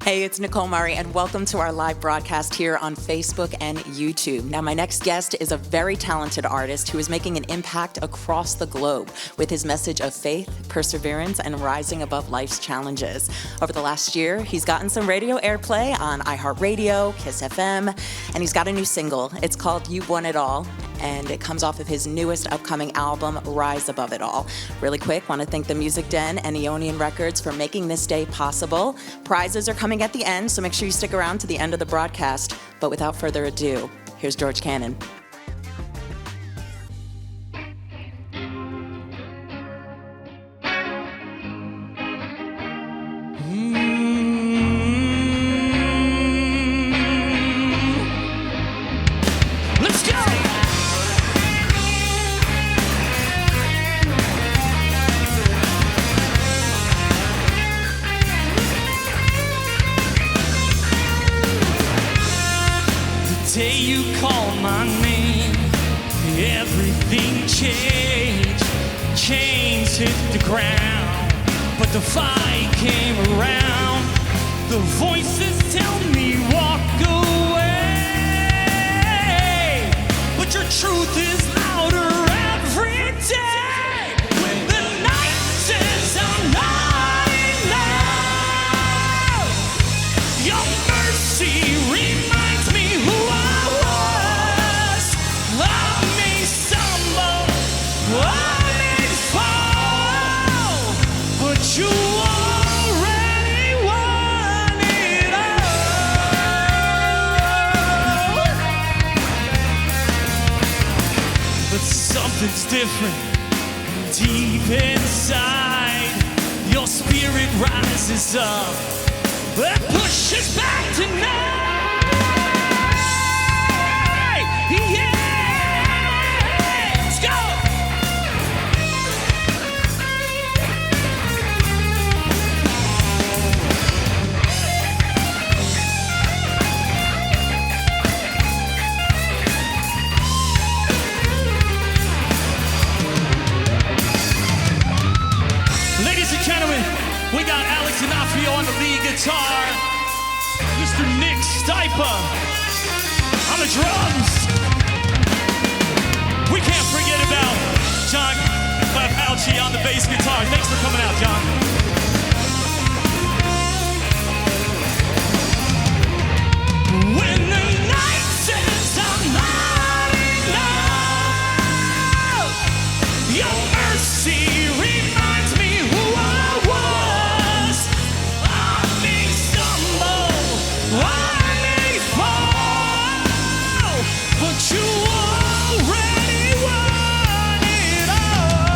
Hey, it's Nicole Murray, and welcome to our live broadcast here on Facebook and YouTube. Now, my next guest is a very talented artist who is making an impact across the globe with his message of faith, perseverance, and rising above life's challenges. Over the last year, he's gotten some radio airplay on iHeartRadio, Kiss FM, and he's got a new single. It's called You Want It All, and it comes off of his newest upcoming album, Rise Above It All. Really quick, want to thank the Music Den and Eonian Records for making this day possible. Prizes are coming at the end, so make sure you stick around to the end of the broadcast. But without further ado, here's Jorge Canan. Day you call my name, everything changed. Chains hit the ground, but the fight came around. The voices tell me walk away, but your truth is louder every day. When the night says I'm not enough, your mercy reminds me who I may fall, but you already won it all. But something's different deep inside. Your spirit rises up and pushes back tonight. Yeah. We got Alex D'Onofrio on the lead guitar, Mr. Nick Stipa on the drums. We can't forget about John Papalchi on the bass guitar. Thanks for coming out, John. When the night says I'm not enough, your mercy reminds me who I was. I may stumble, I may fall, but you already won it all.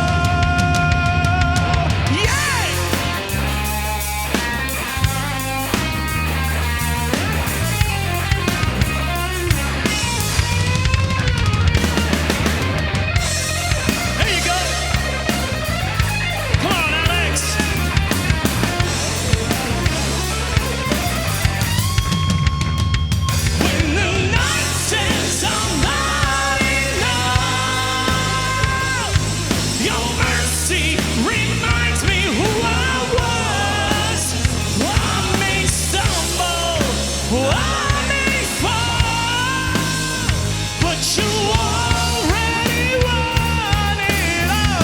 Yeah! There you go. Come on, Alex. When the night says I'm not enough, your mercy reminds me who I was. I may stumble, I may fall, but you already won it all.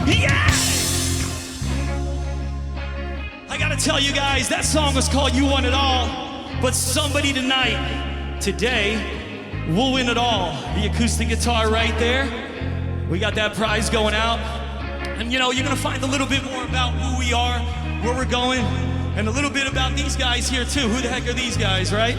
Yeah! I gotta tell you guys, that song was called You Want It All, but somebody tonight, today, will win it all. The acoustic guitar right there. We got that prize going out. And you know, you're gonna find a little bit more about who we are, where we're going, and a little bit about these guys here too. Who the heck are these guys, right?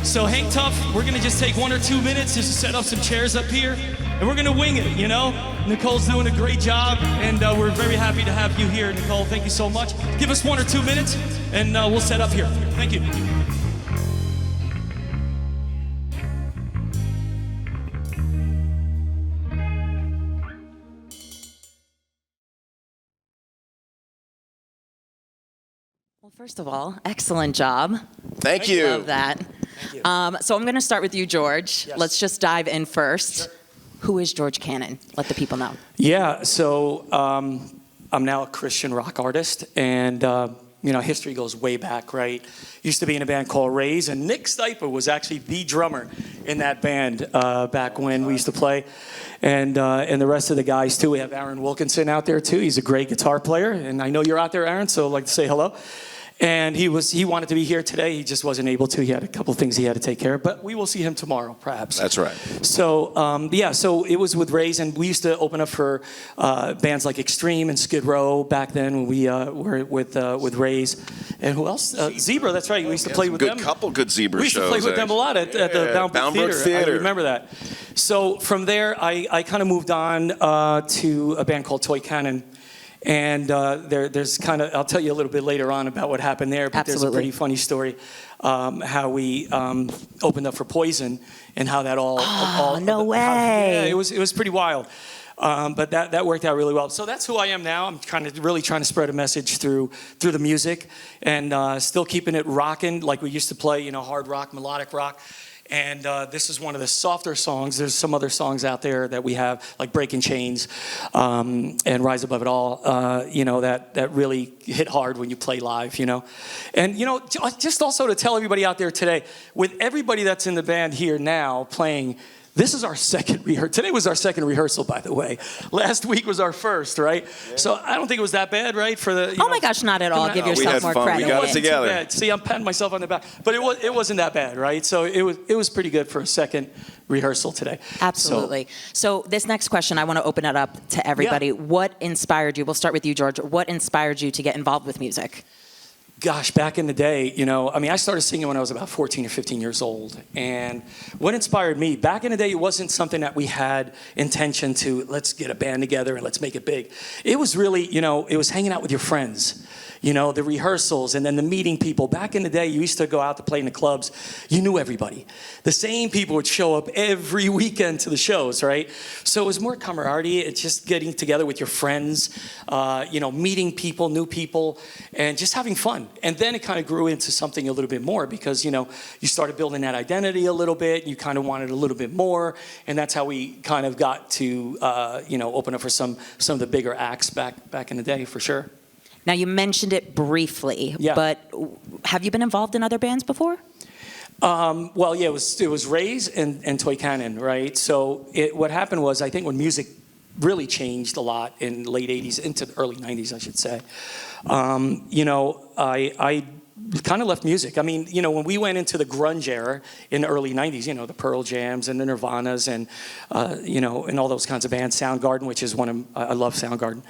So hang tough. We're gonna just take 1 or 2 minutes just to set up some chairs up here, and we're gonna wing it, you know? Nicole's doing a great job, and we're very happy to have you here. Nicole, thank you so much. Give us 1 or 2 minutes, and we'll set up here. Thank you. Well, first of all, excellent job. Thank you. Love that. So I'm going to start with you, George. Yes. Let's just dive in first. Sure. Who is Jorge Canan? Let the people know. Yeah, so I'm now a Christian rock artist, and history goes way back, right? Used to be in a band called Rays, and Nick Stiper was actually the drummer in that band back when we used to play. And the rest of the guys, too. We have Aaron Wilkinson out there, too. He's a great guitar player, and I know you're out there, Aaron, so I'd like to say hello. And he wanted to be here today. He just wasn't able to. He had a couple things he had to take care of. But we will see him tomorrow, perhaps. That's right. So, so it was with Rays. And we used to open up for bands like Extreme and Skid Row back then when we were with Rays. And who else? Zebra, that's right. We used to play with them. Couple good Zebra We shows. used to play with them a lot at the Bound Brook Theater. I remember that. So from there, I kind of moved on to a band called Jorge Canan. And there's kind of, I'll tell you a little bit later on about what happened there, but Absolutely. There's a pretty funny story how we opened up for Poison and how that all no way. It was pretty wild. But that worked out really well. So that's who I am now. I'm kind of really trying to spread a message through the music and still keeping it rocking like we used to play, hard rock, melodic rock. And this is one of the softer songs. There's some other songs out there that we have, like Breaking Chains and Rise Above It All, that really hit hard when you play live, And, just also to tell everybody out there today, with everybody that's in the band here now playing, this is our second rehearsal. Today was our second rehearsal, by the way. Last week was our first, right? Yeah. So I don't think it was that bad, right? Oh my gosh, not at all. Give yourself more credit. We got it together. See, I'm patting myself on the back, but it wasn't that bad, right? So it was pretty good for a second rehearsal today. Absolutely. So this next question, I want to open it up to everybody. Yeah. What inspired you? We'll start with you, George. What inspired you to get involved with music? Gosh, back in the day, I started singing when I was about 14 or 15 years old. And what inspired me, back in the day, it wasn't something that we had intention to, let's get a band together and let's make it big. It was really, it was hanging out with your friends. The rehearsals and then the meeting people. Back in the day, you used to go out to play in the clubs. You knew everybody. The same people would show up every weekend to the shows, right? So it was more camaraderie. It's just getting together with your friends, meeting people, new people, and just having fun. And then it kind of grew into something a little bit more because, you started building that identity a little bit. You kind of wanted a little bit more. And that's how we kind of got to, open up for some of the bigger acts back in the day, for sure. Now, you mentioned it briefly, but have you been involved in other bands before? It was Rays and Jorge Canan, right? So what happened was, I think when music really changed a lot in the late 80s into the early 90s, I should say, I kind of left music. I mean, when we went into the grunge era in the early 90s, the Pearl Jams and the Nirvanas and, and all those kinds of bands, Soundgarden, which is I love Soundgarden.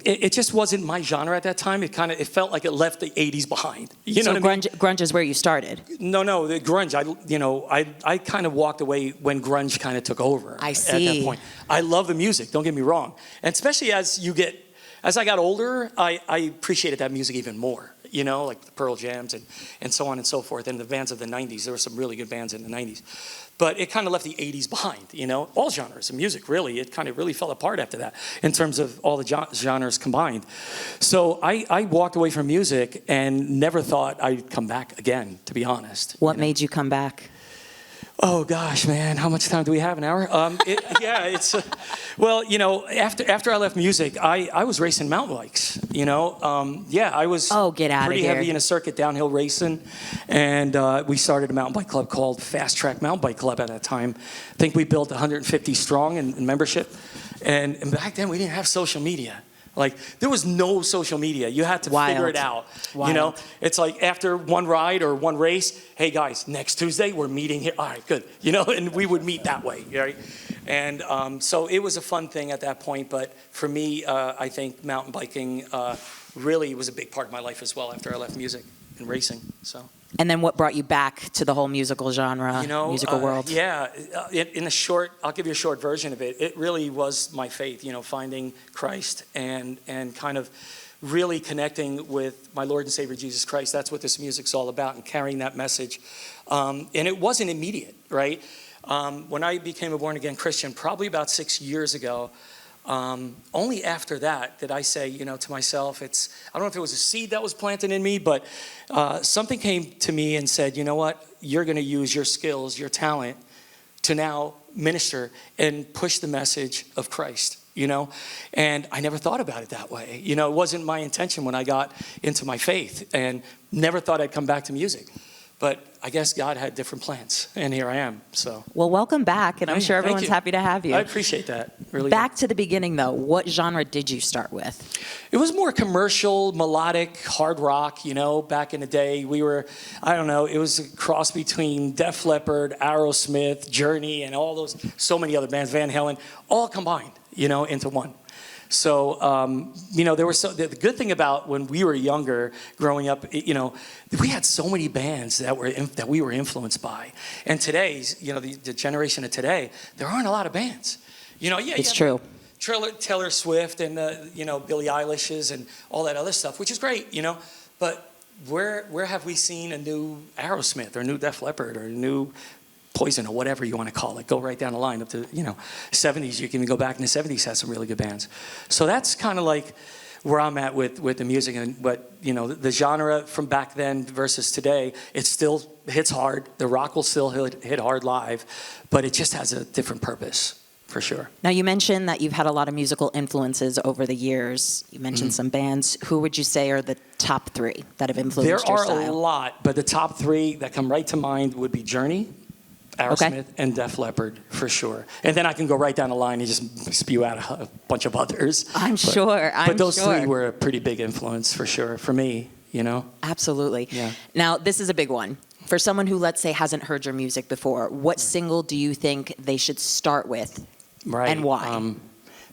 It just wasn't my genre at that time. It felt like it left the 80s behind. You know what I mean? Grunge is where you started. No, the grunge. I kind of walked away when grunge kind of took over. I see. At that point. I love the music, don't get me wrong. And especially as I got older, I appreciated that music even more. Like the Pearl Jams and so on and so forth, and the bands of the 90s. There were some really good bands in the 90s. But it kind of left the 80s behind, all genres of music, really. It kind of really fell apart after that in terms of all the genres combined. So I walked away from music and never thought I'd come back again, to be honest. What made you come back? Oh gosh, man, how much time do we have? An hour? After I left music, I was racing mountain bikes. I was pretty heavy in a circuit downhill racing, and we started a mountain bike club called Fast Track Mountain Bike Club at that time. I think we built 150 strong in membership, and back then we didn't have social media. Like, there was no social media. You had to figure it out. Wild. It's like after one ride or one race, hey guys, next Tuesday we're meeting here. All right, good. And we would meet that way, right? And so it was a fun thing at that point. But for me, I think mountain biking really was a big part of my life as well after I left music and racing. So. And then what brought you back to the whole musical genre, musical world? I'll give you a short version of it. It really was my faith, finding Christ and kind of really connecting with my Lord and Savior Jesus Christ. That's what this music's all about, and carrying that message. And it wasn't immediate, right? When I became a born-again Christian, probably about 6 years ago, only after that did I say, to myself, I don't know if it was a seed that was planted in me, but something came to me and said, you know what, you're going to use your skills, your talent to now minister and push the message of Christ. you know? And I never thought about it that way. You know, it wasn't my intention when I got into my faith, and never thought I'd come back to music. But I guess God had different plans, and here I am, so. Well, welcome back, and I'm sure Thank everyone's you. happy to have you. I appreciate that, really. Back to the beginning, though. What genre did you start with? It was more commercial, melodic, hard rock, you know, back in the day. We were, I don't know, it was a cross between Def Leppard, Aerosmith, Journey, and all those, so many other bands, Van Halen, all combined, you know, into one. So, you know, there was the good thing about when we were younger, growing up, you know, we had so many bands that we were influenced by. And today's, you know, the generation of today, there aren't a lot of bands. You know, yeah, It's true. Taylor Swift and you know, Billie Eilish's and all that other stuff, which is great, you know. But where have we seen a new Aerosmith or a new Def Leppard or a new Poison or whatever you want to call it? Go right down the line up to, you know, 70s. You can even go back in the 70s, had some really good bands. So that's kind of like where I'm at with the music. And but you know, the genre from back then versus today, it still hits hard. The rock will still hit hard live, but it just has a different purpose. For sure. Now, you mentioned that you've had a lot of musical influences over the years. You mentioned some bands. Who would you say are the top three that have influenced your style? There are a lot, but the top three that come right to mind would be Journey, Aerosmith, and Def Leppard, for sure. And then I can go right down the line and just spew out a bunch of others. But those three were a pretty big influence, for sure, for me, you know? Absolutely. Yeah. Now, this is a big one. For someone who, let's say, hasn't heard your music before, what single do you think they should start with? Right. And why?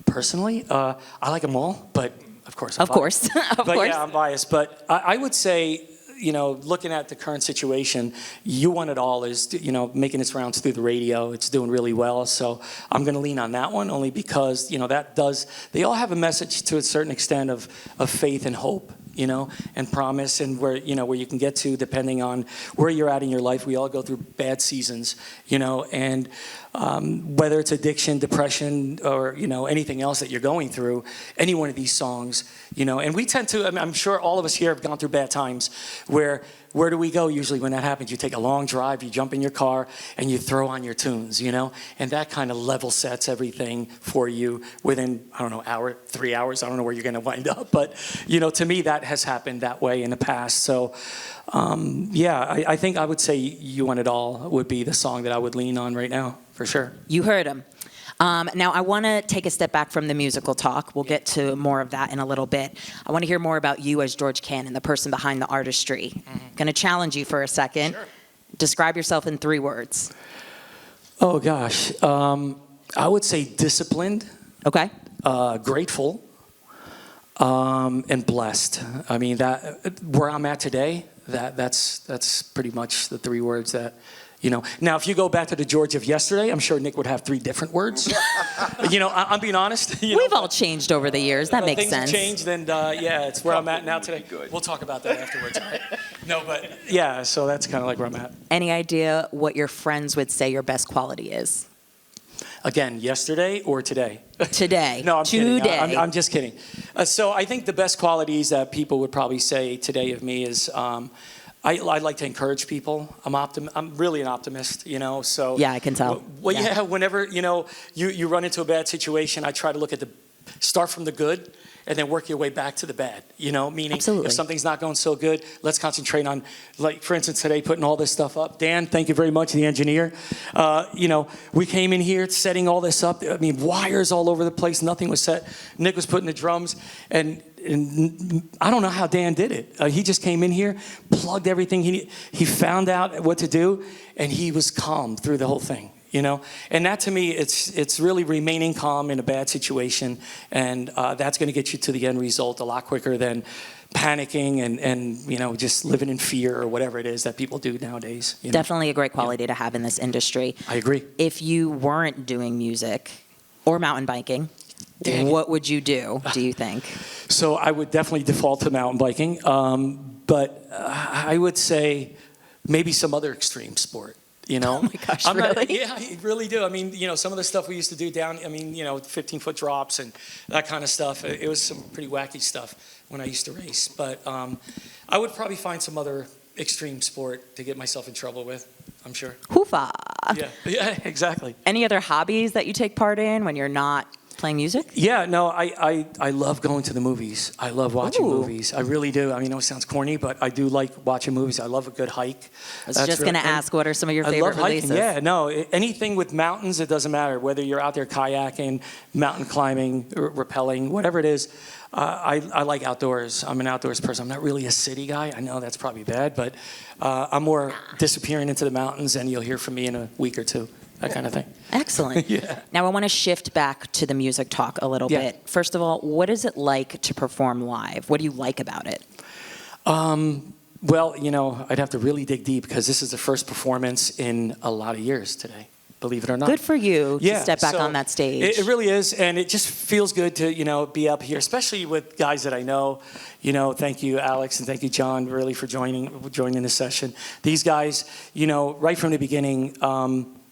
Personally, I like them all, but of course. Of course. Yeah, I'm biased. But I would say, you know, looking at the current situation, You Want It All is, you know, making its rounds through the radio. It's doing really well. So I'm going to lean on that one only because, you know, they all have a message to a certain extent of faith and hope, you know, and promise, and where you can get to depending on where you're at in your life. We all go through bad seasons, you know, and whether it's addiction, depression, or, you know, anything else that you're going through, any one of these songs, you know, and we tend to, I mean, I'm sure all of us here have gone through bad times where do we go usually when that happens? You take a long drive, you jump in your car, and you throw on your tunes, you know? And that kind of level sets everything for you within, I don't know, 3 hours. I don't know where you're going to wind up. But, you know, to me, that has happened that way in the past. So, yeah, I think I would say You Want It All would be the song that I would lean on right now, for sure. You heard him. Now, I want to take a step back from the musical talk. We'll get to more of that in a little bit. I want to hear more about you as Jorge Canan, the person behind the artistry. Going to challenge you for a second. Sure. Describe yourself in 3 words. Oh, gosh. I would say disciplined. Okay. Grateful. And blessed. I mean, that where I'm at today, that's pretty much the 3 words that... You know, now if you go back to the George of yesterday, I'm sure Nick would have 3 different words. You know, I'm being honest. We've all changed over the years. That makes sense. Things have changed, and yeah, it's where I'm at now today. We'll talk about that afterwards. Right? No, but yeah, so that's kind of like where I'm at. Any idea what your friends would say your best quality is? Again, yesterday or today? Today. No, I'm kidding. Kidding. I'm just kidding. So I think the best qualities that people would probably say today of me is... I like to encourage people. I'm really an optimist, you know. So yeah, I can tell. Well, yeah. Whenever you know you run into a bad situation, I try to look at start from the good and then work your way back to the bad. You know, meaning Absolutely. If something's not going so good, let's concentrate on, like for instance today, putting all this stuff up. Dan, thank you very much, the engineer. You know, we came in here setting all this up. I mean, wires all over the place. Nothing was set. Nick was putting the drums and I don't know how Dan did it. He just came in here, plugged everything. He found out what to do, and he was calm through the whole thing, you know? And that, to me, it's really remaining calm in a bad situation, and that's going to get you to the end result a lot quicker than panicking and you know, just living in fear or whatever it is that people do nowadays. You know? Definitely a great quality to have in this industry. I agree. If you weren't doing music or mountain biking, what would you do you think? So I would definitely default to mountain biking, but I would say maybe some other extreme sport, you know? Oh my gosh, really? Yeah, I really do. I mean, you know, some of the stuff we used to do down, I mean, you know, 15-foot drops and that kind of stuff. It was some pretty wacky stuff when I used to race. But I would probably find some other extreme sport to get myself in trouble with, I'm sure. Hoofa. Yeah, exactly. Any other hobbies that you take part in when you're not playing music? Yeah, no, I love going to the movies. I love watching Ooh. movies. I really do. I mean, I know it sounds corny, but I do like watching movies. I love a good hike. I was just going to ask, what are some of your favorite releases? Yeah, no, anything with mountains, it doesn't matter. Whether you're out there kayaking, mountain climbing, rappelling, whatever it is. I like outdoors. I'm an outdoors person. I'm not really a city guy. I know that's probably bad, but I'm more disappearing into the mountains, and you'll hear from me in a week or two. That kind of thing. Excellent. Yeah. Now I want to shift back to the music talk a little bit. First of all, what is it like to perform live? What do you like about it? Well, I'd have to really dig deep because this is the first performance in a lot of years today, believe it or not. Good for you to step back on that stage. It really is, and it just feels good to, be up here, especially with guys that I know. Thank you, Alex, and thank you, John, really for joining this session. These guys, right from the beginning,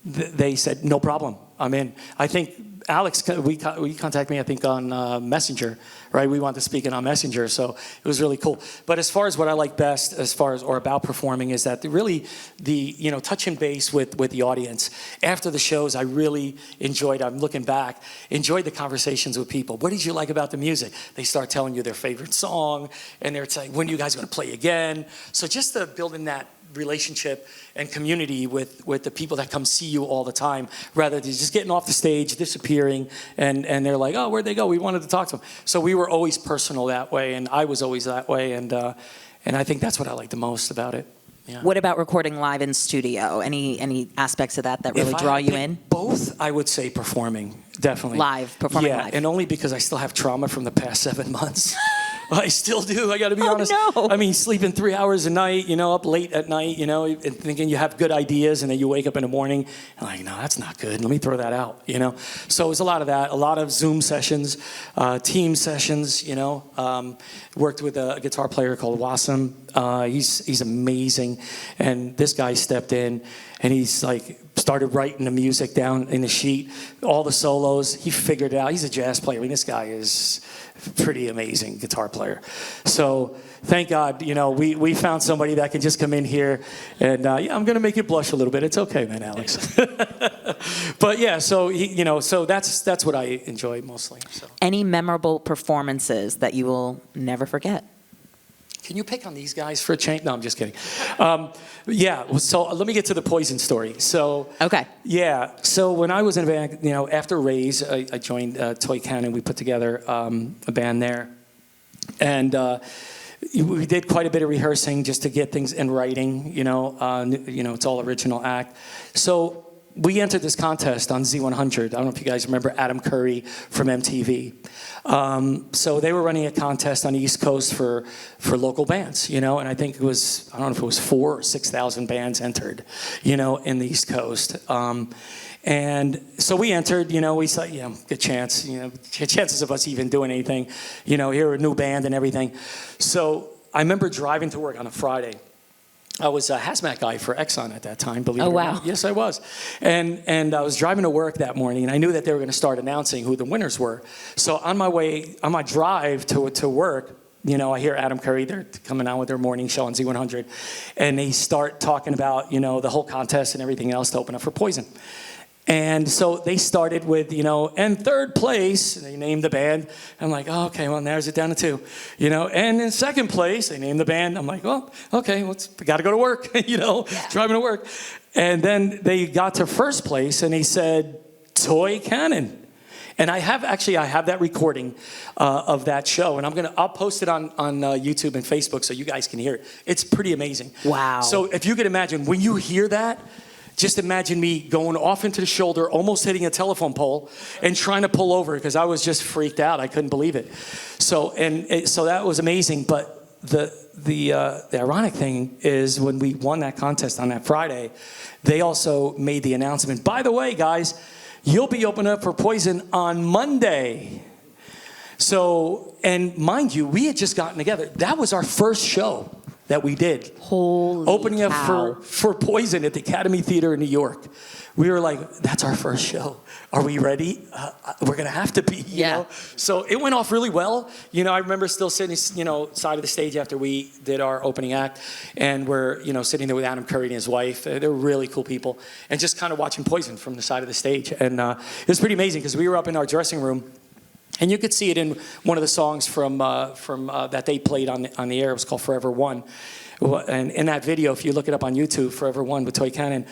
they said, no problem, I'm in. I think Alex, we contacted me, I think, on Messenger, right? We wanted to speak on Messenger, so it was really cool. But as far as what I like best, or about performing, is that the touch and base with the audience. After the shows, I really enjoyed, I'm looking back, enjoyed the conversations with people. What did you like about the music? They start telling you their favorite song, and they're saying, when are you guys going to play again? So just building that relationship and community with the people that come see you all the time, rather than just getting off the stage, disappearing, and they're like, oh, where'd they go? We wanted to talk to them. So we were always personal that way, and I was always that way, and I think that's what I like the most about it. Yeah. What about recording live in studio? Any aspects of that really draw you in? Both, I would say performing, definitely. Performing live. And only because I still have trauma from the past 7 months. I still do, I gotta be honest. No. I mean, sleeping 3 hours a night, up late at night, and thinking you have good ideas, and then you wake up in the morning, and like, no, that's not good, let me throw that out, So it was a lot of that, a lot of Zoom sessions, team sessions, worked with a guitar player called Wasam. He's amazing, and this guy stepped in, and he's like, started writing the music down in the sheet, all the solos, he figured it out. He's a jazz player. I mean, this guy is pretty amazing guitar player. So thank God, we found somebody that can just come in here and, I'm going to make you blush a little bit. It's okay, man, Alex. But yeah, so, so that's what I enjoy mostly. So. Any memorable performances that you will never forget? Can you pick on these guys for a change? No, I'm just kidding. So let me get to the Poison story. So, okay. Yeah, so when I was in a band, after Raise, I joined Jorge Canan. We put together a band there. And we did quite a bit of rehearsing just to get things in writing, it's all original act. So we entered this contest on Z100. I don't know if you guys remember Adam Curry from MTV. So they were running a contest on the East Coast for local bands, and I think it was, I don't know if it was 4,000 or 6,000 bands entered, in the East Coast. And so we entered, we thought, good chance, chances of us even doing anything, here a new band and everything. So I remember driving to work on a Friday. I was a hazmat guy for Exxon at that time, believe it or not. Yes, I was. And I was driving to work that morning, and I knew that they were going to start announcing who the winners were. So on my drive to work, I hear Adam Curry, they're coming out with their morning show on Z100, and they start talking about, the whole contest and everything else to open up for Poison. And so they started with, and third place, and they named the band. I'm like, oh, okay, well, narrows it down to 2, And in second place, they named the band. I'm like, well, okay, we got to go to work, driving to work. And then they got to first place, and they said, Jorge Canan. And I have that recording of that show, and I'll post it on YouTube and Facebook so you guys can hear it. It's pretty amazing. Wow. So if you could imagine, when you hear that, just imagine me going off into the shoulder, almost hitting a telephone pole, and trying to pull over because I was just freaked out. I couldn't believe it. So that was amazing. But the ironic thing is when we won that contest on that Friday, they also made the announcement. By the way, guys, you'll be opening up for Poison on Monday. So, and mind you, we had just gotten together. That was our first show that we did. Holy Opening cow. up for Poison at the Academy Theater in New York. We were like, that's our first show. Are we ready? We're going to have to be, you know? So it went off really well. You know, I remember still sitting, you know, side of the stage after we did our opening act. And we're, you know, sitting there with Adam Curry and his wife. They're really cool people. And just kind of watching Poison from the side of the stage. And it was pretty amazing because we were up in our dressing room. And you could see it in one of the songs from that they played on the air. It was called Forever One. And in that video, if you look it up on YouTube, Forever One with Jorge Canan,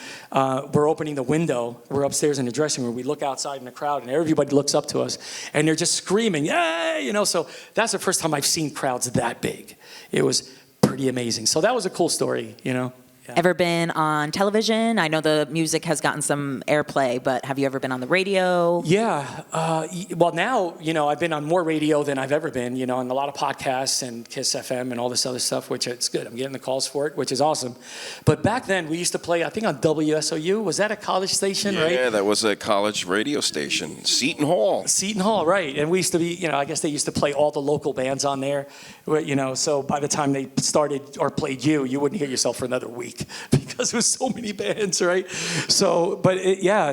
we're opening the window. We're upstairs in the dressing room. We look outside in the crowd, and everybody looks up to us. And they're just screaming, yay! You know, so that's the first time I've seen crowds that big. It was pretty amazing. So that was a cool story, you know. Yeah. Ever been on television? I know the music has gotten some airplay, but have you ever been on the radio? Yeah. Well, now, you know, I've been on more radio than I've ever been, you know, and a lot of podcasts and Kiss FM and all this other stuff, which it's good. I'm getting the calls for it, which is awesome. But back then, we used to play, I think, on WSOU. Was that a college station, right? Yeah, that was a college radio station. Seton Hall. Seton Hall, right. And we used to be, you know, I guess they used to play all the local bands on there, you know, so by the time they started or played you wouldn't hear yourself for another week. Because there was so many bands, right? So, but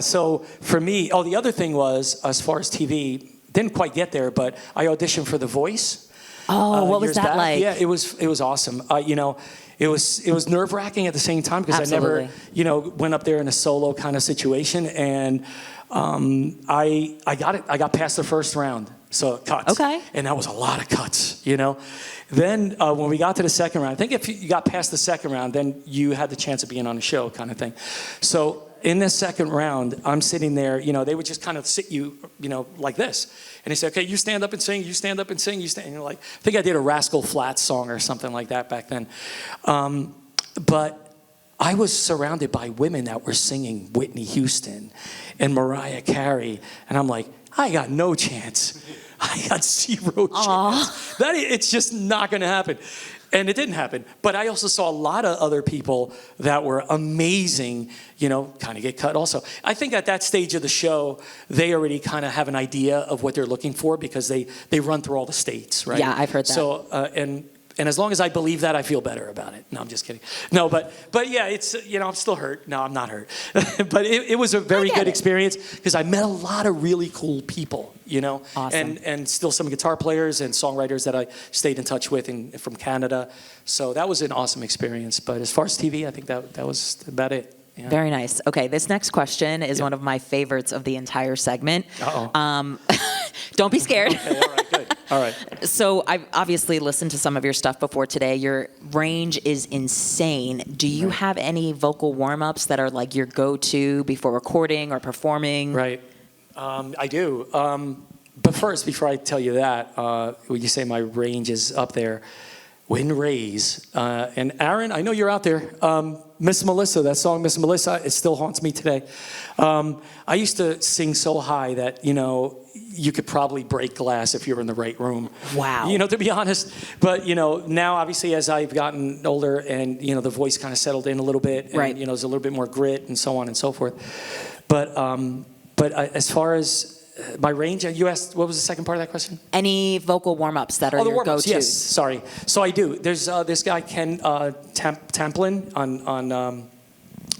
so for me, the other thing was, as far as TV, didn't quite get there, but I auditioned for The Voice. Oh, what was that like? Yeah, it was awesome. You know, it was nerve-wracking at the same time because I never, you know, went up there in a solo kind of situation, and I got it. I got past the first round, so cuts. Okay. And that was a lot of cuts, you know. Then when we got to the second round, I think if you got past the second round, then you had the chance of being on a show kind of thing. So in the second round, I'm sitting there, you know, they would just kind of sit you know, like this. And they say, okay, you stand up and sing, you stand up and sing, you stand. And you're like, I think I did a Rascal Flatts song or something like that back then. But I was surrounded by women that were singing Whitney Houston and Mariah Carey. And I'm like, I got no chance. I got zero chance. It's just not going to happen. And it didn't happen. But I also saw a lot of other people that were amazing, you know, kind of get cut also. I think at that stage of the show, they already kind of have an idea of what they're looking for because they run through all the states, right? Yeah, I've heard that. So, and as long as I believe that, I feel better about it. No, I'm just kidding. No, but yeah, it's, you know, I'm still hurt. No, I'm not hurt. But it was a very good experience because I met a lot of really cool people, you know. Awesome. And still some guitar players and songwriters that I stayed in touch with from Canada. So that was an awesome experience. But as far as TV, I think that was about it. Yeah. Very nice. Okay, this next question is one of my favorites of the entire segment. Uh-oh. Don't be scared. Okay, all right, good. All right. So I've obviously listened to some of your stuff before today. Your range is insane. Do you have any vocal warm-ups that are like your go-to before recording or performing? Right. I do. But first, before I tell you that, when you say my range is up there, Wind Rays. And Aaron, I know you're out there. Miss Melissa, that song, Miss Melissa, it still haunts me today. I used to sing so high that, you know, you could probably break glass if you were in the right room. Wow. You know, to be honest. But, you know, now obviously as I've gotten older and, you know, the voice kind of settled in a little bit. And, right. you know, there's a little bit more grit and so on and so forth. But as far as my range, you asked, what was the second part of that question? Any vocal warm-ups that are your go-tos? Yes, sorry. So I do. There's this guy, Ken Templin,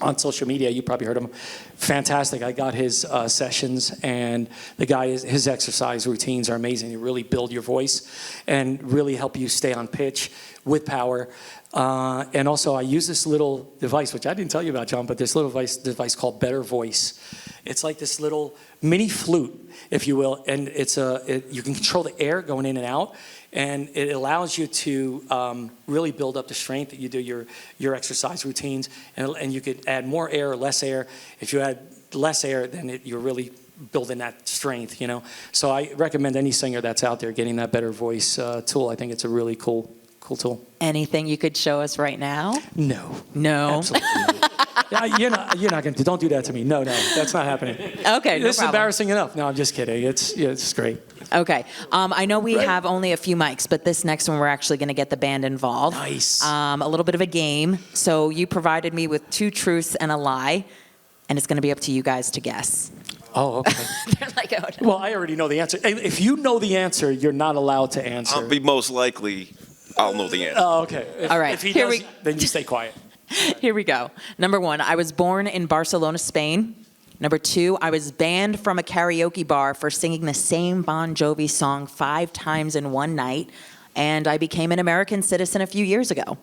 on social media. You probably heard of him. Fantastic. I got his sessions, and the guy, his exercise routines are amazing. They really build your voice and really help you stay on pitch with power. And also, I use this little device, which I didn't tell you about, John, but this little device called Better Voice. It's like this little mini flute, if you will, and you can control the air going in and out, and it allows you to really build up the strength that you do your exercise routines, and you could add more air or less air. If you add less air, then you're really building that strength, you know. So I recommend any singer that's out there getting that Better Voice tool. I think it's a really cool tool. Anything you could show us right now? No. Absolutely not. You're not going to. Don't do that to me. No, that's not happening. Okay, This is embarrassing enough. No, I'm just kidding. It's great. Okay. I know we have only a few mics, but this next one we're actually going to get the band involved. Nice. A little bit of a game. So you provided me with 2 truths and a lie, and it's going to be up to you guys to guess. Oh, okay. They're like, oh, no. Well, I already know the answer. If you know the answer, you're not allowed to answer. I'll be most likely I'll know the answer. Oh, okay. All right, If he here does, we- then you stay quiet. Here we go. Number 1, I was born in Barcelona, Spain. Number 2, I was banned from a karaoke bar for singing the same Bon Jovi song 5 times in one night. And I became an American citizen a few years ago.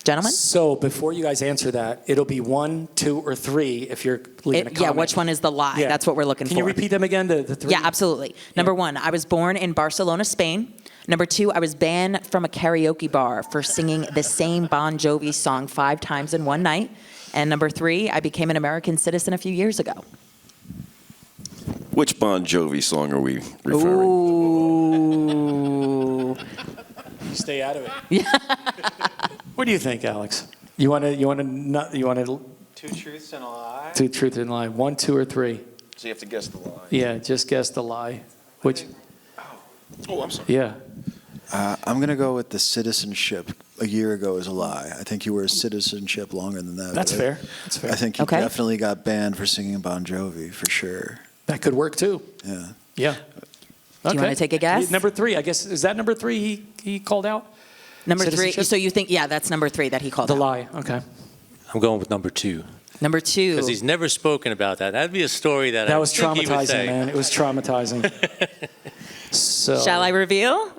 Gentlemen? So before you guys answer that, it'll be 1, 2, or 3 if you're leaving a comment. Yeah, which one is the lie? Yeah. That's what we're looking for. Can you repeat them again, the 3? Yeah, absolutely. Number 1, I was born in Barcelona, Spain. Number 2, I was banned from a karaoke bar for singing the same Bon Jovi song 5 times in one night. And number 3, I became an American citizen a few years ago. Which Bon Jovi song are we referring? Ooh. Stay out of it. Yeah. What do you think, Alex? You want to 2 truths and a lie? 2 truth and lie. 1, 2, or 3? So you have to guess the lie. Yeah, just guess the lie. Which? Oh, I'm sorry. Yeah. I'm going to go with the citizenship a year ago is a lie. I think you were a citizenship longer than that. That's but fair. That's fair. I think you Okay. definitely got banned for singing Bon Jovi, for sure. That could work too. Yeah. Yeah. Do you want to take a guess? Number 3, I guess. Is that number 3 he called out? Number 3. Citizenship? So you think, yeah, that's number 3 that he called The out. lie. Okay. I'm going with number 2. Number 2. Because he's never spoken about that. That'd be a story that That I was think he would traumatizing, say. man. It was traumatizing. So Shall I reveal?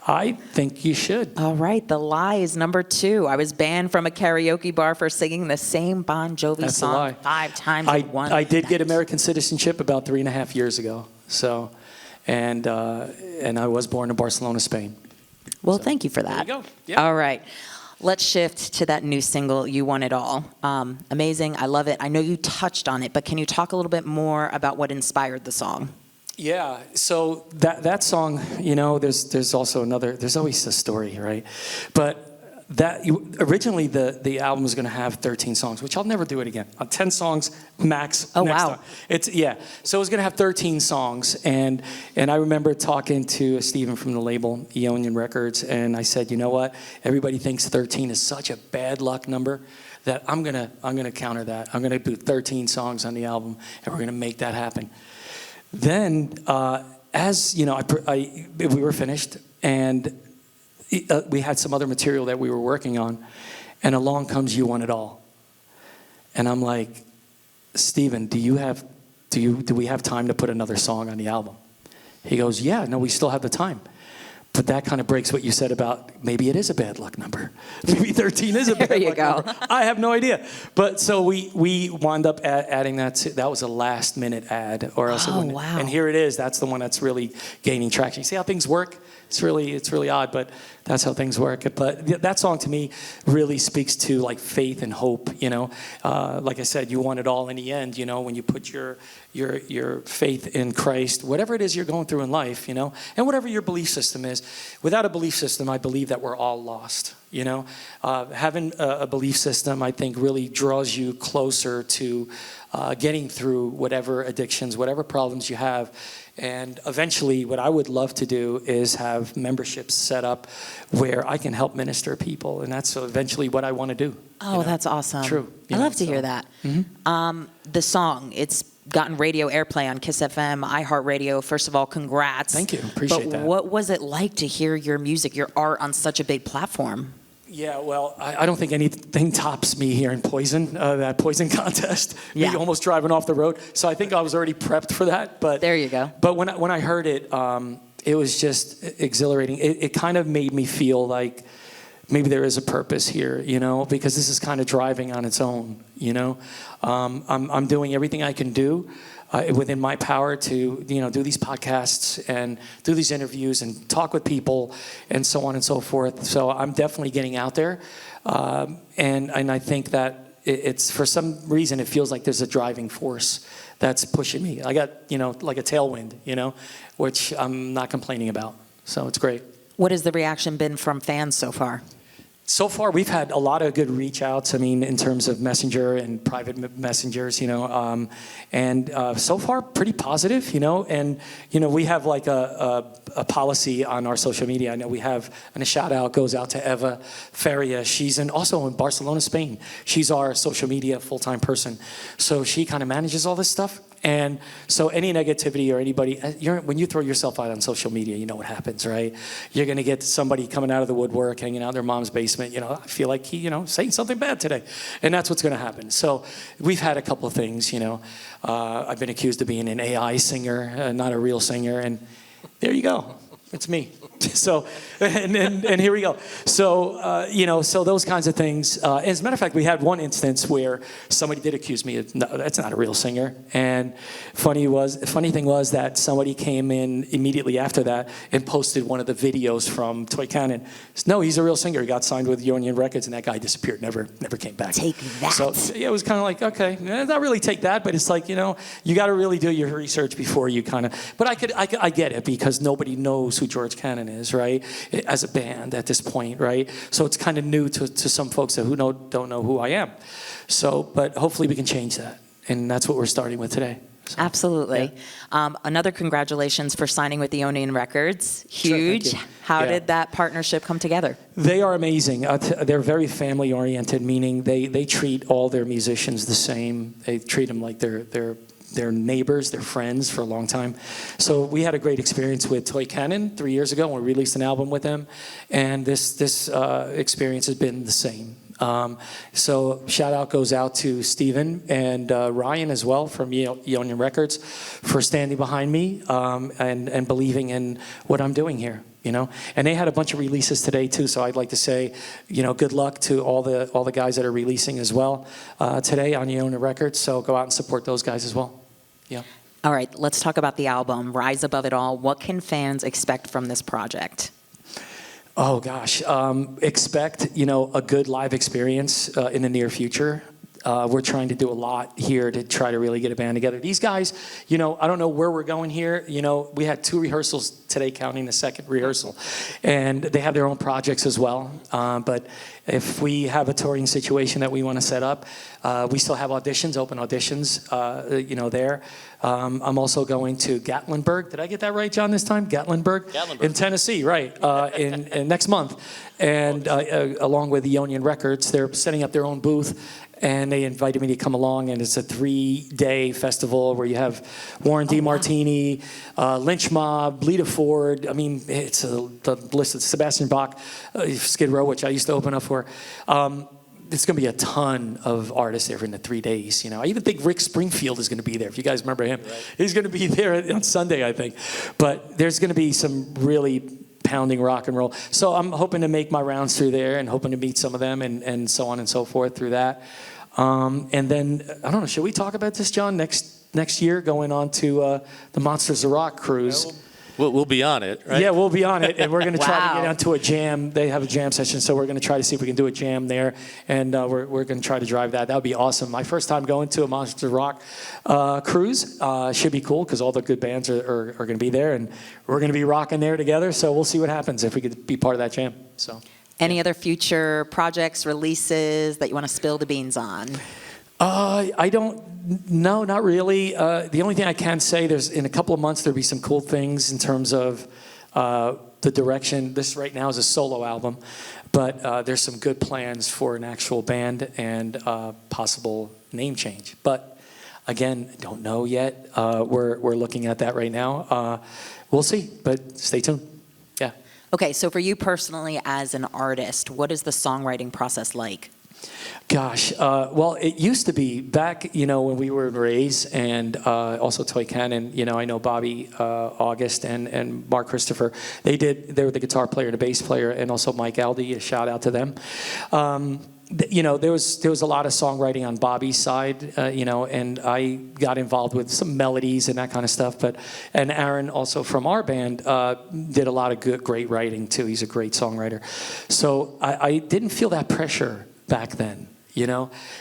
I think you should. All right, the lie is number 2. I was banned from a karaoke bar for singing the same Bon Jovi That's a song lie. 5 times I in one I did get night. American citizenship about 3.5 years ago. So, and I was born in Barcelona, Spain. Well, thank you for that. There you go. Yeah. All right. Let's shift to that new single, You Want It All. Amazing. I love it. I know you touched on it, but can you talk a little bit more about what inspired the song? Yeah, so that song, you know, there's also another, there's always a story, right? But originally the album was going to have 13 songs, which I'll never do it again. 10 songs max. Oh, next wow. time. So it was going to have 13 songs, and I remember talking to Steven from the label Eonian Records, and I said, you know what? Everybody thinks 13 is such a bad luck number that I'm gonna counter that. I'm gonna do 13 songs on the album, and we're gonna make that happen. Then, as you know, we were finished, and we had some other material that we were working on, and along comes You Want It All, and I'm like, Steven, do we have time to put another song on the album? He goes, yeah, no, we still have the time. But that kind of breaks what you said about maybe it is a bad luck number. Maybe 13 is a bad luck number. I have no idea. But so we wound up adding that. That was a last minute ad, or else it wouldn't. Wow. And here it is. That's the one that's really gaining traction. You see how things work? It's really odd, but that's how things work. But that song to me really speaks to like faith and hope. You know, like I said, you want it all in the end. You know, when you put your faith in Christ, whatever it is you're going through in life, you know, and whatever your belief system is. Without a belief system, I believe that we're all lost. You know, having a belief system, I think, really draws you closer to getting through whatever addictions, whatever problems you have. And eventually, what I would love to do is have memberships set up where I can help minister people, and that's eventually what I want to do. Oh, you know? that's awesome. True. I love to hear that. Mm-hmm. The song, it's gotten radio airplay on Kiss FM, iHeartRadio. First of all, congrats. Thank you. Appreciate that. But what was it like to hear your music, your art on such a big platform? Yeah, well, I don't think anything tops me here in Poison, that Poison contest. Yeah. Me almost driving off the road. So I think I was already prepped for that. But There you go. But when I heard it, it was just exhilarating. It kind of made me feel like maybe there is a purpose here, you know, because this is kind of driving on its own, you know. I'm doing everything I can do within my power to, you know, do these podcasts and do these interviews and talk with people and so on and so forth. So I'm definitely getting out there. And I think that it's, for some reason, it feels like there's a driving force that's pushing me. I got, you know, like a tailwind, you know, which I'm not complaining about. So it's great. What has the reaction been from fans so far? So far, we've had a lot of good reach outs. I mean, in terms of messenger and private messengers, you know, and so far pretty positive, you know. And you know, we have like a policy on our social media. I know we have, and a shout out goes out to Eva Feria. She's also in Barcelona, Spain. She's our social media full-time person, so she kind of manages all this stuff. And so any negativity or anybody, when you throw yourself out on social media, you know what happens, right? You're going to get somebody coming out of the woodwork, hanging out in their mom's basement, I feel like he, saying something bad today. And that's what's going to happen. So we've had a couple of things, I've been accused of being an AI singer, not a real singer. And there you go. It's me. So, and here we go. So, so those kinds of things. As a matter of fact, we had one instance where somebody did accuse me of, no, that's not a real singer. And funny thing was that somebody came in immediately after that and posted one of the videos from Jorge Canan. No, he's a real singer. He got signed with Eonian Records, and that guy disappeared, never came back. Take that. So yeah, it was kind of like, okay, not really take that, but it's like, you got to really do your research before you kind of. But I get it, because nobody knows who Jorge Canan is, right? As a band at this point, right? So it's kind of new to some folks who don't know who I am. So, but hopefully we can change that, and that's what we're starting with today. So, Absolutely. yeah. Another congratulations for signing with Eonian Records. Huge. Sure, thank you. How Yeah. did that partnership come together? They are amazing. They're very family oriented, meaning they treat all their musicians the same. They treat them like their neighbors, their friends for a long time. So we had a great experience with Jorge Canan 3 years ago when we released an album with them, and this experience has been the same. So shout out goes out to Steven and Ryan as well from Eonian Records for standing behind me and believing in what I'm doing here. And they had a bunch of releases today too. So I'd like to say, good luck to all the guys that are releasing as well today on Eonian Records. So go out and support those guys as well. Yeah. All right, let's talk about the album, Rise Above It All. What can fans expect from this project? Oh gosh, expect a good live experience in the near future. We're trying to do a lot here to try to really get a band together. These guys, I don't know where we're going here. We had 2 rehearsals today, counting the second rehearsal, and they have their own projects as well. But if we have a touring situation that we want to set up, we still have auditions, open auditions, there. I'm also going to Gatlinburg. Did I get that right, John, this time? Gatlinburg. In Tennessee, right, in next month. And along with Eonian Records, they're setting up their own booth. And they invited me to come along, and it's a 3-day festival where you have Warren D. Martini, Lynch Mob, Lita Ford. I mean, it's the list of Sebastian Bach, Skid Row, which I used to open up for. It's going to be a ton of artists there in the 3 days. I even think Rick Springfield is going to be there. If you guys remember him, right. He's going to be there on Sunday, I think. But there's going to be some really pounding rock and roll. So I'm hoping to make my rounds through there and hoping to meet some of them and so on and so forth through that. And then, I don't know, should we talk about this, John, next year, going on to the Monsters of Rock cruise? We'll be on it, right? Yeah, we'll be on it, and we're going to try to Wow. get onto a jam. They have a jam session, so we're going to try to see if we can do a jam there, and we're going to try to drive that. That would be awesome. My first time going to a Monsters of Rock cruise. Should be cool, because all the good bands are going to be there, and we're going to be rocking there together, so we'll see what happens if we could be part of that jam. So. Any other future projects, releases that you want to spill the beans on? I don't. No, not really. The only thing I can say, in a couple of months there'll be some cool things in terms of the direction. This right now is a solo album, but there's some good plans for an actual band and possible name change. But again, don't know yet. We're looking at that right now. We'll see, but stay tuned. Yeah. Okay, so for you personally as an artist, what is the songwriting process like? Gosh, well, it used to be back, when we were in Rays and also Jorge Canan, I know Bobby August and Mark Christopher. They were the guitar player and the bass player, and also Mike Aldi, a shout out to them. There was a lot of songwriting on Bobby's side, and I got involved with some melodies and that kind of stuff. And Aaron, also from our band, did a lot of great writing too. He's a great songwriter. So I didn't feel that pressure back then,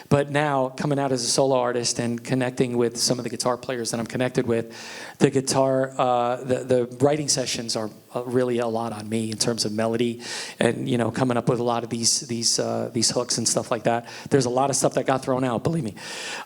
but now coming out as a solo artist and connecting with some of the guitar players that I'm connected with, the the writing sessions are really a lot on me in terms of melody and coming up with a lot of these hooks and stuff like that. There's a lot of stuff that got thrown out, believe me,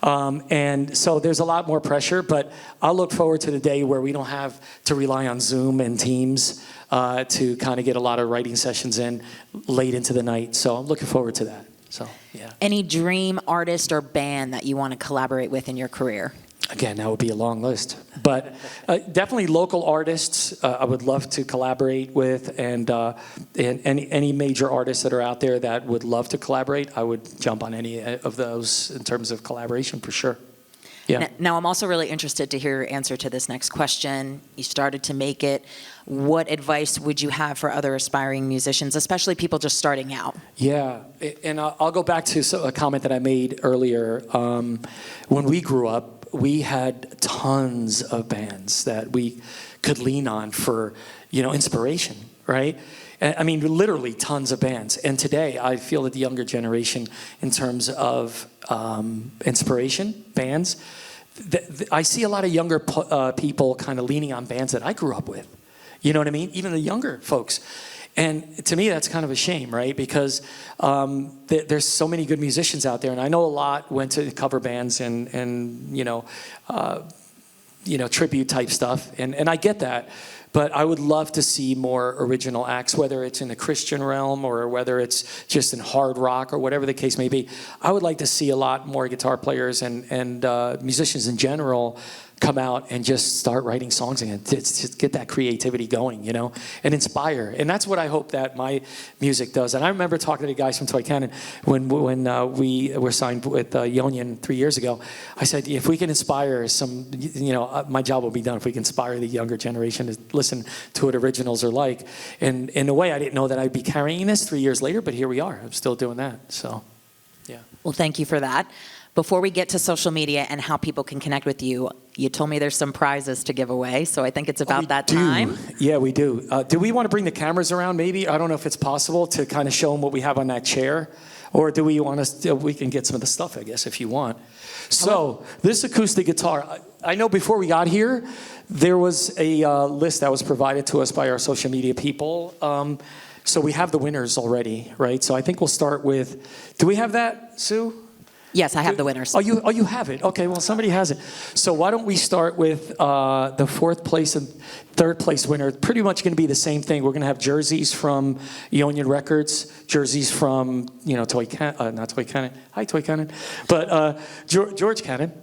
and so there's a lot more pressure. But I'll look forward to the day where we don't have to rely on Zoom and Teams to kind of get a lot of writing sessions in late into the night. So I'm looking forward to that. So, yeah. Any dream artist or band that you want to collaborate with in your career? Again, that would be a long list, but definitely local artists I would love to collaborate with, and any major artists that are out there that would love to collaborate, I would jump on any of those in terms of collaboration for sure. Yeah. Now, I'm also really interested to hear your answer to this next question. You started to make it. What advice would you have for other aspiring musicians, especially people just starting out? Yeah, and I'll go back to a comment that I made earlier. When we grew up, we had tons of bands that we could lean on for, inspiration, right? I mean, literally tons of bands. And today, I feel that the younger generation, in terms of inspiration, bands, I see a lot of younger people kind of leaning on bands that I grew up with. You know what I mean? Even the younger folks. And to me, that's kind of a shame, right? Because there's so many good musicians out there, and I know a lot went to cover bands and tribute type stuff, and I get that. But I would love to see more original acts, whether it's in the Christian realm or whether it's just in hard rock or whatever the case may be. I would like to see a lot more guitar players and musicians in general come out and just start writing songs again, to get that creativity going, and inspire. And that's what I hope that my music does. And I remember talking to the guys from Toy Canan when we were signed with Eonian 3 years ago. I said, if we can inspire some, my job will be done if we can inspire the younger generation to listen to what originals are like. And in a way, I didn't know that I'd be carrying this 3 years later, but here we are. I'm still doing that, so, yeah. Well, thank you for that. Before we get to social media and how people can connect with you, you told me there's some prizes to give away, so I think it's about that time. Yeah, we do. Do we want to bring the cameras around maybe? I don't know if it's possible to kind of show them what we have on that chair, or do we want to, we can get some of the stuff, I guess, if you want. So this acoustic guitar, I know before we got here, there was a list that was provided to us by our social media people. So we have the winners already, right? So I think we'll start with, do we have that, Sue? Yes, I have the winners. Oh, you have it. Okay, well, somebody has it. So why don't we start with the fourth place and third place winner? Pretty much going to be the same thing. We're going to have jerseys from Eonian Records, jerseys from, not Toy Canan. Hi, Toy Canan. But George Canan.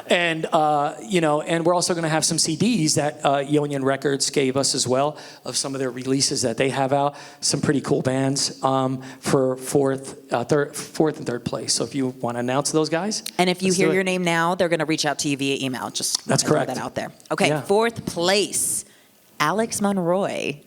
And, and we're also going to have some CDs that Eonian Records gave us as well of some of their releases that they have out. Some pretty cool bands for fourth and third place. So if you want to announce those guys. And if you hear your name now, they're going to reach out to you via email. Just That's correct. Throw that out there. Okay, Yeah. Fourth place, Alex Monroy.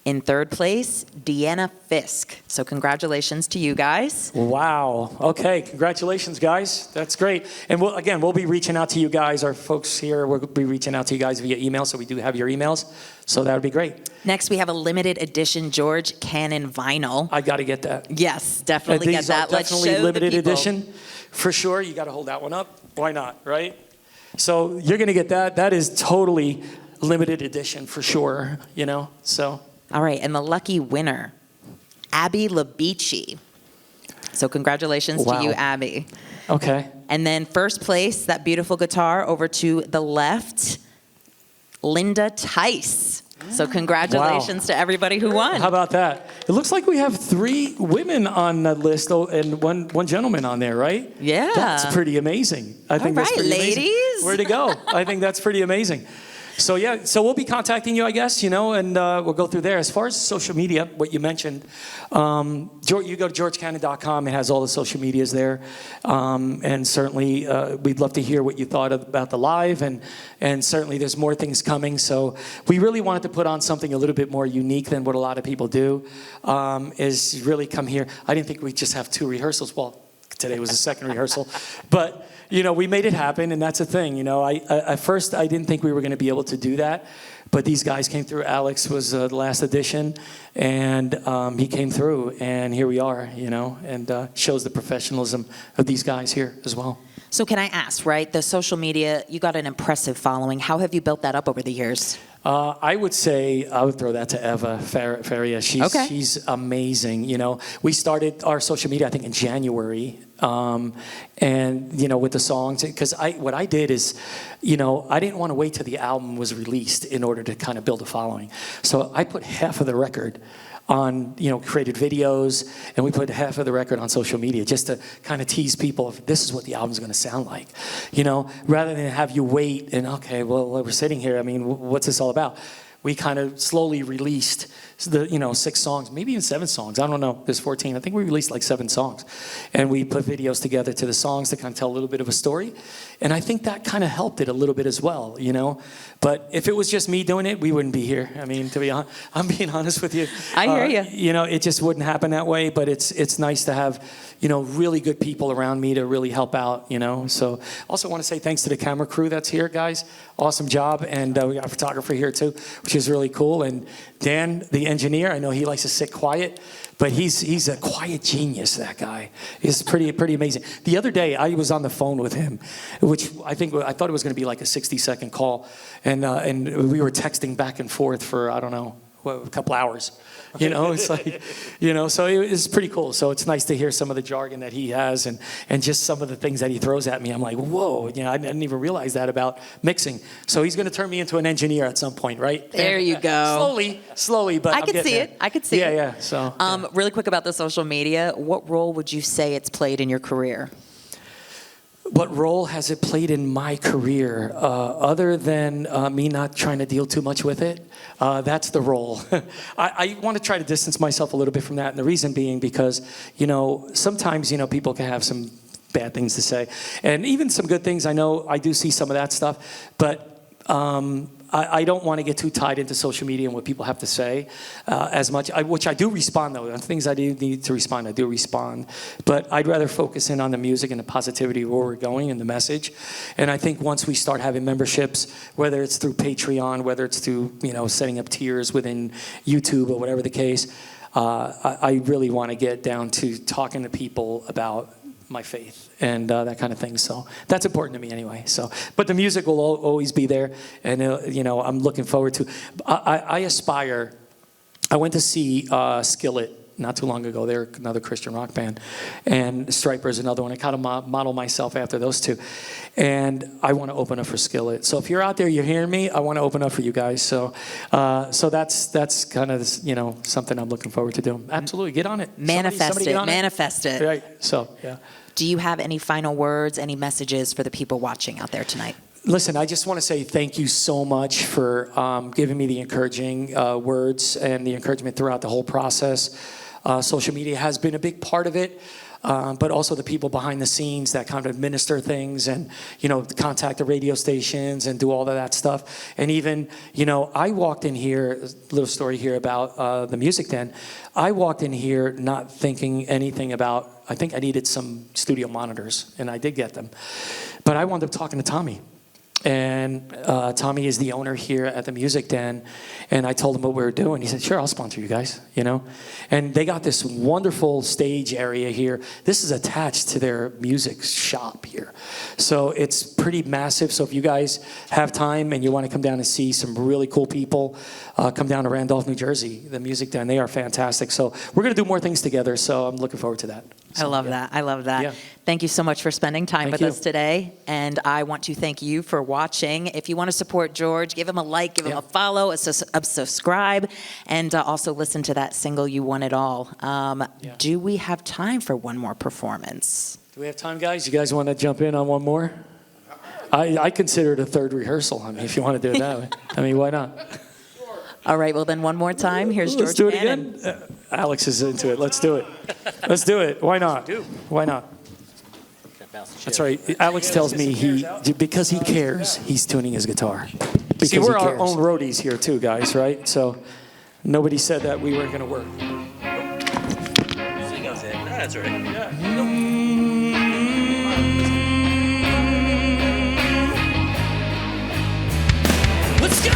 In third place, Deanna Fisk. So congratulations to you guys. Wow. Okay. Congratulations, guys. That's great. And we'll be reaching out to you guys. Our folks here will be reaching out to you guys via email. So we do have your emails. So that would be great. Next, we have a limited edition Jorge Canan vinyl. I got to get that. Yes, definitely get These that. are Let's definitely show limited the people. edition. For sure. You got to hold that one up. Why not? Right? So you're going to get that. That is totally limited edition for sure. So. All right, and the lucky winner, Abby Labici. So congratulations to you, Abby. Okay. And then first place, that beautiful guitar over to the left, Linda Tice. So congratulations to everybody who won. How about that? It looks like we have 3 women on the list and one gentleman on there, right? Yeah. That's pretty amazing. I think that's pretty amazing. Ladies. Where to go? I think that's pretty amazing. So yeah, so we'll be contacting you, I guess, and we'll go through there. As far as social media, what you mentioned, you go to georgecanan.com. It has all the social medias there, and certainly we'd love to hear what you thought about the live, and certainly there's more things coming. So we really wanted to put on something a little bit more unique than what a lot of people do. Is really come here. I didn't think we'd just have 2 rehearsals. Well, today was the second rehearsal, but. We made it happen, and that's the thing. At first I didn't think we were going to be able to do that, but these guys came through. Alex was the last edition, and he came through, and here we are. And shows the professionalism of these guys here as well. So can I ask, right? The social media, you got an impressive following. How have you built that up over the years? I would say I would throw that to Eva Faria. She's amazing. We started our social media I think in January, and with the songs, because what I did is, I didn't want to wait till the album was released in order to kind of build a following. So I put half of the record on, created videos, and we put half of the record on social media just to kind of tease people if this is what the album's going to sound like, rather than have you wait and, okay, well, we're sitting here. I mean, what's this all about? We kind of slowly released the 6 songs, maybe even 7 songs. I don't know. There's 14. I think we released like 7 songs, and we put videos together to the songs to kind of tell a little bit of a story. And I think that kind of helped it a little bit as well, But if it was just me doing it, we wouldn't be here. I mean, to be honest, I'm being honest with you. I hear you. It just wouldn't happen that way. But it's nice to have, really good people around me to really help out. So also want to say thanks to the camera crew that's here, guys. Awesome job, and we got a photographer here too, which is really cool. And Dan, the engineer, I know he likes to sit quiet, but he's a quiet genius. That guy is pretty amazing. The other day, I was on the phone with him, which I thought it was going to be like a 60-second call, and we were texting back and forth for I don't know a couple hours. It's like, so it's pretty cool. So it's nice to hear some of the jargon that he has and just some of the things that he throws at me. I'm like, whoa, I didn't even realize that about mixing. So he's going to turn me into an engineer at some point, right? There you go. Slowly, but I could see it. I could see it. Yeah. So, really quick about the social media. What role would you say it's played in your career? What role has it played in my career, other than me not trying to deal too much with it? That's the role. I want to try to distance myself a little bit from that, and the reason being because, sometimes, people can have some bad things to say, and even some good things. I know I do see some of that stuff, but I don't want to get too tied into social media and what people have to say as much, which I do respond, though. On things I do need to respond, I do respond. But I'd rather focus in on the music and the positivity of where we're going and the message. And I think once we start having memberships, whether it's through Patreon, whether it's through, setting up tiers within YouTube or whatever the case, I really want to get down to talking to people about my faith and that kind of thing. So that's important to me anyway. So, but the music will always be there, and I'm looking forward to. I aspire. I went to see Skillet not too long ago. They're another Christian rock band, and Stryper's another one. I kind of model myself after those two, and I want to open up for Skillet. So if you're out there, you're hearing me, I want to open up for you guys. So, that's kind of something I'm looking forward to doing. Absolutely, get on it. Manifest it. Right. So yeah. Do you have any final words, any messages for the people watching out there tonight? Listen, I just want to say thank you so much for giving me the encouraging words and the encouragement throughout the whole process. Social media has been a big part of it, but also the people behind the scenes that kind of administer things and, contact the radio stations and do all of that stuff. And even, I walked in here, a little story here about the Music Den. I walked in here not thinking anything about, I think I needed some studio monitors, and I did get them. But I wound up talking to Tommy. And Tommy is the owner here at the Music Den, and I told him what we were doing. He said, sure, I'll sponsor you guys, And they got this wonderful stage area here. This is attached to their music shop here. So it's pretty massive. So if you guys have time and you want to come down and see some really cool people, come down to Randolph, New Jersey, the Music Den. They are fantastic. So we're going to do more things together, so I'm looking forward to that. So, I love that. Yeah. Thank you so much for spending time with us today. And I want to thank you for watching. If you want to support George, give him a like, give him a follow, a subscribe, and also listen to that single, You Want It All. Do we have time for one more performance? Do we have time, guys? You guys want to jump in on one more? I consider it a third rehearsal. I mean, if you want to do it that way. I mean, why not? All right, well then one more time. Here's George Canan. Let's do it again. Alex is into it. Let's do it. Let's do it. Why not? Why not? That's right. Alex tells me because he cares, he's tuning his guitar. Because see, we're our own roadies here too, guys, right? So nobody said that we weren't going to work. That's right. Yeah. Let's go!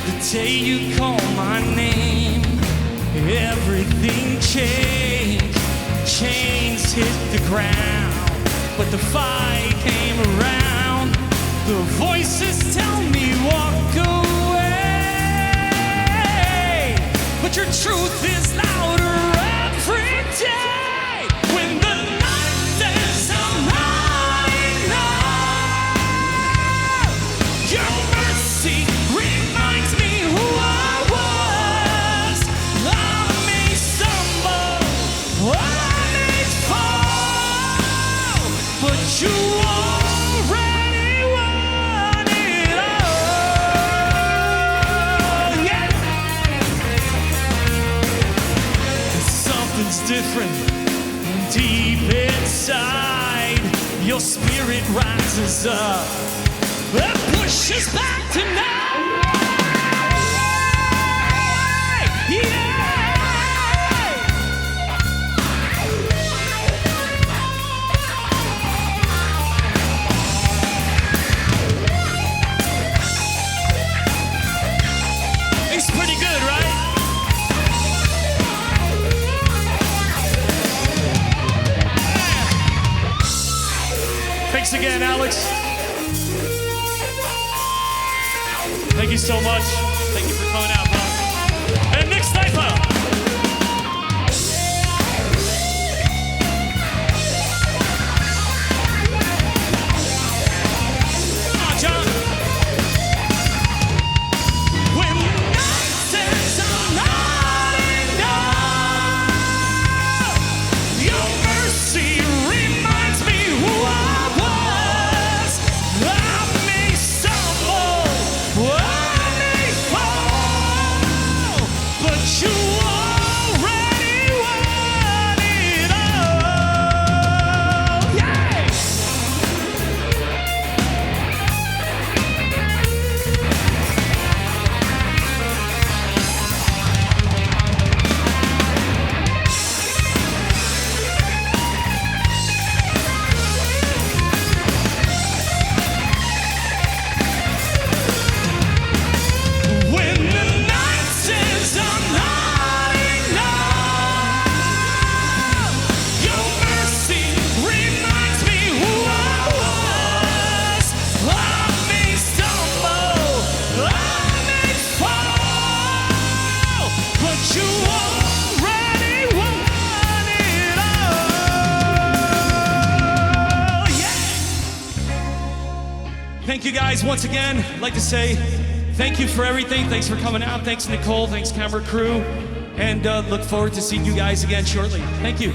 The day you call my name, everything changed. Chains hit the ground, but the fight came around. The voices tell me walk away, but your truth is louder every day. you already won it all. Yeah. Something's different deep inside. Your spirit rises up and pushes back tonight. Yeah. He's pretty good, right? Thanks again, Alex. Thank you so much. Thank you for coming out, bro. And Nick Sniper. Come on, John. When night says I'm not enough, your mercy reminds me who I was. I may stumble, I may fall, but you already won it all. Yeah. When the night says I'm not enough, your mercy reminds me who I was. I may stumble, I may fall, but you already won it all. Yeah. Thank you guys once again. I'd like to say thank you for everything. Thanks for coming out. Thanks, Nicole. Thanks, camera crew. And look forward to seeing you guys again shortly. Thank you.